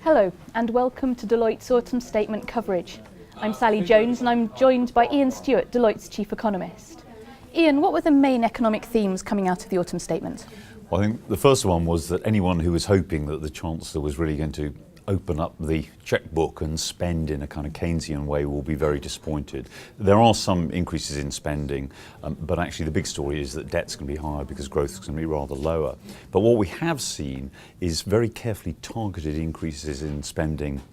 Hello and welcome to Deloitte's Autumn Statement coverage. I'm Sally Jones and I'm joined by Ian Stewart, Deloitte's Chief Economist. Ian, what were the main economic themes coming out of the Autumn Statement? Well, I think the first one was that anyone who was hoping that the Chancellor was really going to open up the chequebook and spend in a kind of Keynesian way will be very disappointed. There are some increases in spending, but actually the big story is that debt's going to be higher because growth is going to be rather lower. But what we have seen is very carefully targeted increases in spending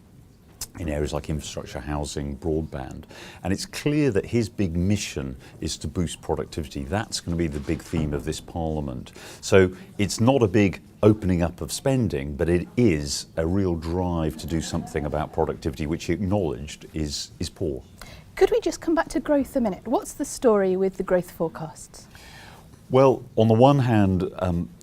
in areas like infrastructure, housing, broadband. And it's clear that his big mission is to boost productivity. That's going to be the big theme of this Parliament. So it's not a big opening up of spending, but it is a real drive to do something about productivity, which he acknowledged is poor. Could we just come back to growth a minute? What's the story with the growth forecasts? Well, on the one hand,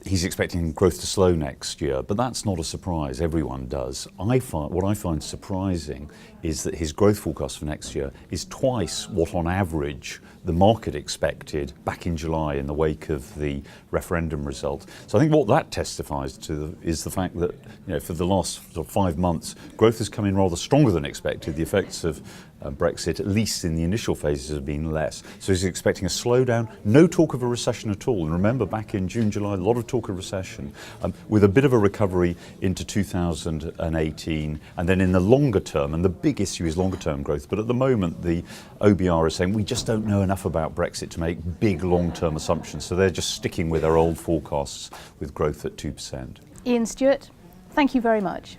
he's expecting growth to slow next year, but that's not a surprise. Everyone does. What I find surprising is that his growth forecast for next year is twice what, on average, the market expected back in July in the wake of the referendum result. So I think what that testifies to is the fact that, for the last sort of 5 months, growth has come in rather stronger than expected. The effects of Brexit, at least in the initial phases, have been less. So he's expecting a slowdown, no talk of a recession at all. And remember, back in June, July, a lot of talk of recession, with a bit of a recovery into 2018. And then in the longer term, and the big issue is longer term growth, but at the moment the OBR is saying we just don't know enough about Brexit to make big long-term assumptions. So they're just sticking with their old forecasts with growth at 2%. Ian Stewart, thank you very much.